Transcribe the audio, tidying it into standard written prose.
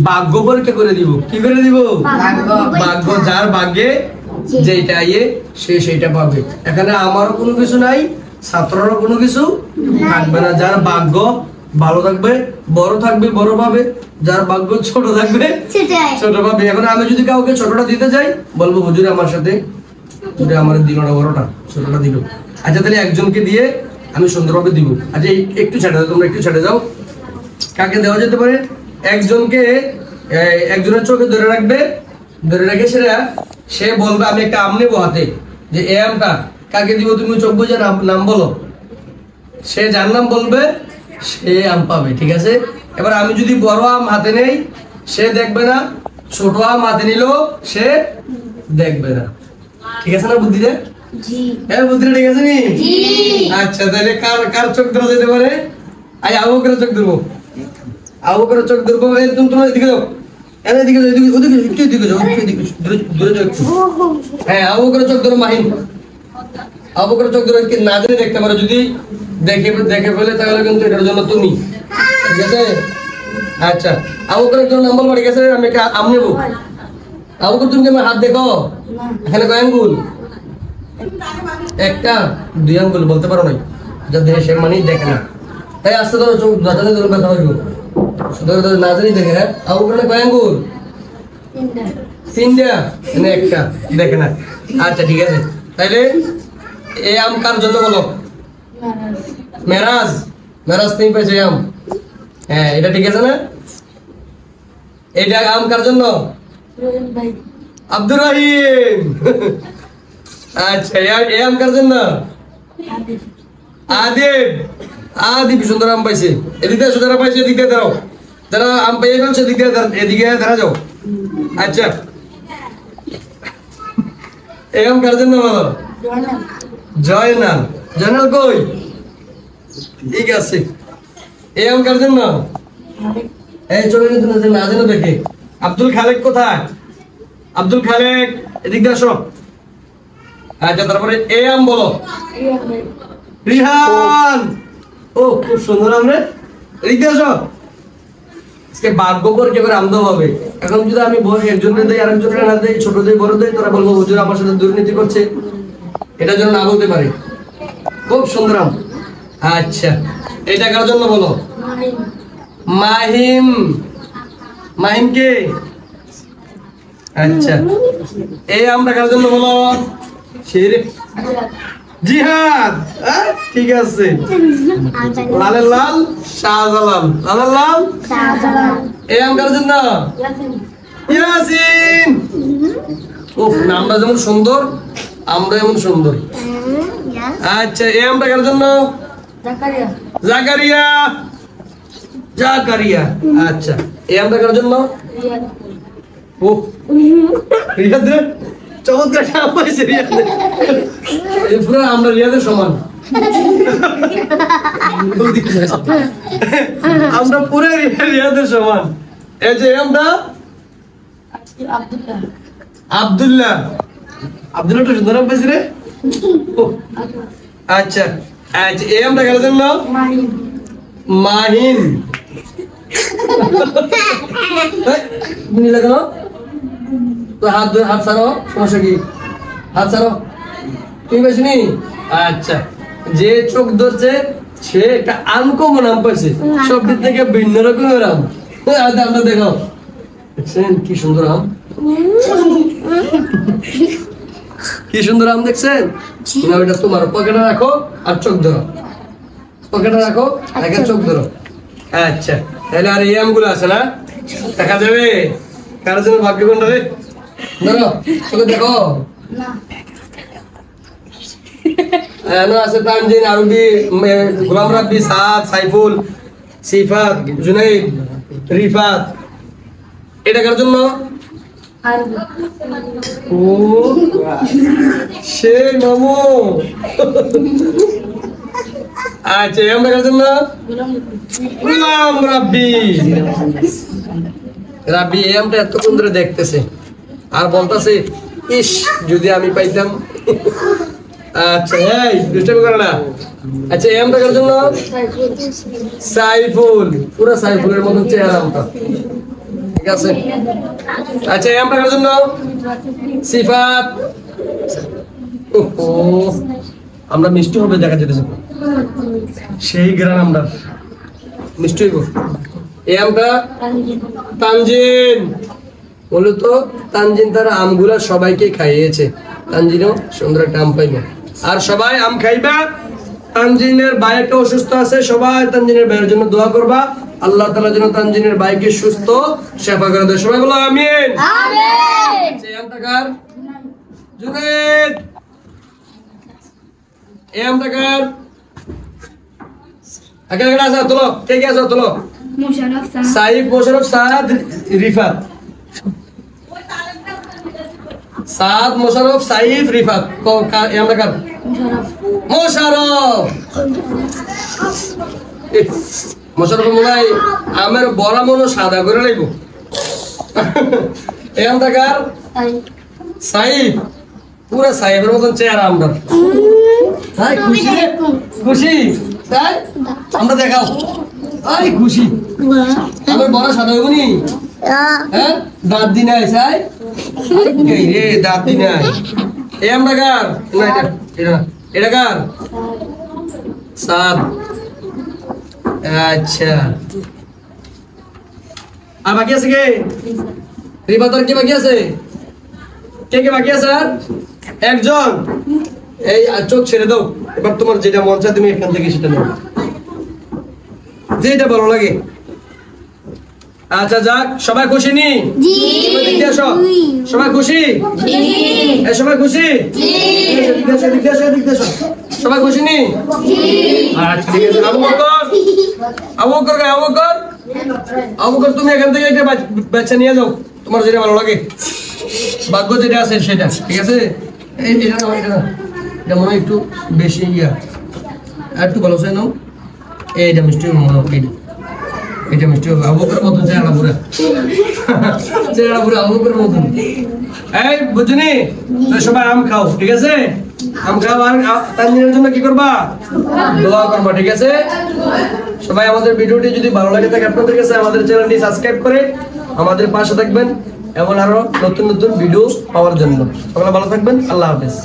ভাগ্য পরীক্ষা করে দিব। কি করে দিব? ভাগ্য। যার ভাগ্যে যেটা সে সেটা পাবে। এখানে আমারও কোনো কিছু নাই, ছাত্ররও কোনো কিছু থাকবে না। যার ভাগ্য ভালো থাকবে, বড় থাকবে, বড় পাবে। যার ভাগ্য ছোট থাকবে, ছোট পাবে। এখন আমি যদি কাউকে ছোটটা দিতে যাই, বলবো হুজুর আমার সাথে আমার দিল না, বড়টা ছোটটা দিল। আচ্ছা তাহলে একজনকে দিয়ে আমি সুন্দরভাবে দিব। আচ্ছা একটু ছেড়ে দাও, তোমরা একটু ছেড়ে যাও। কাকে দেওয়া যেতে পারে? একজনকে একজনের চোখে ধরে রাখবে, ধরে রেখে সে বলবে আমি একটা আম নেবো হাতে, যে এই আমটা কাকে দিব, তুমি চোখ বুঝে নাম বলো। সে যার নাম বলবে সে আম পাবে। ঠিক আছে? এবার আমি যদি বড় আম হাতে নেই, সে দেখবে না। ছোট আম হাতে নিল, সে দেখবে না। ঠিক আছে না বুদ্ধিটা? হ্যাঁ বুদ্ধিটা ঠিক আছে নি? আচ্ছা তাহলে কার চোখ ধরা যেতে পারে? আবু বকরের চোখ ধরবো। আবু বকরের চোখ ধরবো। তুমি তোমার এদিকে যাও, এদিকে যাও, ওদিকে একটু এদিকে যাও, দূরে যাও একটু। হ্যাঁ আবু বকরের চোখ ধরো মাহিন। আবু বকরের চোখ ধরো, না জেনে দেখতে পারো। যদি দেখে ফেলে তাহলে কিন্তু এটার জন্য তুমি। ঠিক আছে? আচ্ছা আবু বকরের জন্য নাম বলবো। ঠিক আছে? আমি একটা আম নেবো। আবু বকর তুমি আমার হাত দেখো, এখানে কয় আঙ্গুল? একটা, দুই আঙ্গুল বলতে পারো নাই। যা দেখে সে মানে দেখে না। তাই আস্তে ধরো, চোখ দাঁড়াতে ধরো, ব্যথা হইব। না জানি দেখে। হ্যাঁ আবু বকরের কয় আঙ্গুল? তিনটা, মানে একটা দেখে না। আচ্ছা ঠিক আছে। তাইলে এই আম কার জন্য বলো? মেরাজ। মেরাজ তুমি পেয়েছো আম। হ্যাঁ এটা ঠিক আছে না? এটা আম কার জন্য? আব্দুর রহিম। আচ্ছা এই আম কার জন্য? আদিব। আদিব সুন্দর আম পাইছে। এদিকে সুন্দর পাইছে, এদিকে দাঁড়াও। যারা আম পেয়ে ফেলছে এদিকে দাঁড়া যাও। আচ্ছা এই আম কার জন্য বলো? জয়নাল। জয়নাল কই? ঠিক আছে। এই আম কার জন্য? এই চলে কিন্তু না যেন দেখে। আব্দুল খালেক কোথায়? আব্দুল খালেক এদিকে আসো। আচ্ছা তারপরে এই আম বলো। রিহান। ও খুব সুন্দর আম রে। এদিকে আসো। আজকে ভাগ্য পরীক্ষা করে আম দেওয়া হবে। এখন যদি আমি একজনকে দেই, আরেকজনকে না দেই, ছোট দেই, বড় দেই, তোরা বলবো হুজুর আমার সাথে দুর্নীতি করছে। এটার জন্য না বলতে পারি। খুব সুন্দর আম। আচ্ছা এটা কার জন্য বলো? মাহিম। মাহিম কে? আচ্ছা এই আমটা কার জন্য বলো? জিহাদ। ঠিক আছে। লালের লাল শাহজালাল। লালের লাল এই আম কার জন্য? ইয়াসিন। উফ নামটা যেমন সুন্দর, আমরা এমন সুন্দর। আচ্ছা এই আমটা কার জন্য? জাকারিয়া। জাকারিয়া। আচ্ছা এই আমটা কার জন্য? ও রিয়াদ রে, চমৎকার আম পাইছে রিয়াদ। এই পুরো আমরা রিয়াদের সমান। আমরা পুরো রিয়াদের সমান। এই যে আমটা আব্দুল্লাহ। আব্দুল্লাহ তো সুন্দর আম পাইছে রে। আচ্ছা আচ্ছা এই আমটা কার জন্য? মাহিন। নিলে কেন? তো হাত ছাড়ো, সমস্যা কি? হাত ছাড়ো। তুমি পাইছি নি? আচ্ছা যে চোখ ধরছে সে একটা আনকমন আম পাইছে, সব দিক থেকে ভিন্ন রকমের আম। আমরা দেখো দেখছেন কি সুন্দর আম, কি সুন্দর আম দেখছেন। এটা তোমার পকেটে রাখো আর চোখ ধরো, পকেটে রাখো আগে চোখ ধরো। আচ্ছা তাহলে আর এই আমগুলো আছে না, দেখা যাবে কারোর জন্য ভাগ্য কোনটা রে? ধরো চোখে দেখো। আছে তানজিন, আরবি, গোলাম রাব্বি, সাদ, সাইফুল, সিফাত, জুনাইদ, রিফাত। এটা কার জন্য? ও সেই মামু। আচ্ছা আমরা কার জন্য? গোলাম রাব্বি। রাব্বি এই আমটা এত সুন্দর দেখতেছে আর বলতেছে ইস যদি আমি পাইতাম। আচ্ছা এই দুষ্টামি করে না। আচ্ছা এই আমটা কার জন্য? সাইফুল। পুরো সাইফুলের মতো চেহারা আমটা। ঠিক আছে। আচ্ছা এই আমটার জন্য সিফাত আমরা মিষ্টি হবে দেখা যেতেছে সেই গ্রাম আমরা মিষ্টি হইব। এই আমটা তানজিন মূলত তানজিন তার আমগুলা সবাইকে খাইয়েছে। তানজিনও সুন্দর একটা আম পাইবে আর সবাই আম খাইবা। তানজিনের ভাই একটা অসুস্থ আছে, সবাই তানজিনের ভাইয়ের জন্য দোয়া করবা, আল্লাহ তাআলা যেন তানজিনের ভাইকে সুস্থ সেবা করে দেয়। সবাই বলো আমিন। আমিন। এই আমটা কার? জুনায়েদ। এই আমটা কার? আগে আগে আসো তোলো, কে কে আসো তোলো? মোশাররফ সাদ, সাইফ, মোশাররফ সাদ, রিফাত। সাদ, মোশাররফ, সাইফ, রিফাত। এই আমটা কার? মোশাররফ। মোশাররফ মোলাই আমের বড়া মনো সাদা করে লাইব। এই আমটা কার? সাইফ। পুরো সাইফের মতন চেহারা আমরা। তাই খুশি রে? খুশি তাই আমরা দেখাও। আই খুশি আমার বড় সাদা হইব নি? হ্যাঁ দাঁত দি নাই সাই এই রে দাঁত দি নাই। এই আমরা কার? না এটা এটা এটা কার? সাদ। আচ্ছা আর বাকি আছে কে? রিফাত আর কি বাকি আছে? কে কে বাকি আছে? আর একজন। এই চোখ ছেড়ে দাও, এবার তোমার যেটা মন চায় তুমি এখান থেকে সেটা নাও, যেটা ভালো লাগে। আচ্ছা যাক, সবাই খুশি নি? সবাই খুশি? সবাই খুশি? সবাই খুশি নি? আচ্ছা ঠিক আছে। আবু বকর, আবু বকর, আবু বকর, আবু বকর তুমি এখান থেকে একটা বাচ্চা নিয়ে যাও, তোমার যেটা ভালো লাগে, ভাগ্য যেটা আছে সেটা। ঠিক আছে? এটা না, এটা মনে হয় একটু বেশি ইয়া, আর একটু ভালো চাই নাও। এইটা মিষ্টি মনে হয়, এটা মিষ্টি হবে। আবু বকরের মতন চেহারা পুরা, চেহারা পুরা আবু বকরের মতন। এই বুঝুনি সবাই আম খাও, ঠিক আছে? আম খাও আর তানজিনের জন্য কি করবা? দোয়া করবা, ঠিক আছে? সবাই আমাদের ভিডিওটি যদি ভালো লাগে থাকে আপনাদের কাছে আমাদের চ্যানেলটি সাবস্ক্রাইব করে আমাদের পাশে থাকবেন এবং আরো নতুন নতুন ভিডিও পাওয়ার জন্য। সকলে ভালো থাকবেন, আল্লাহ হাফেজ।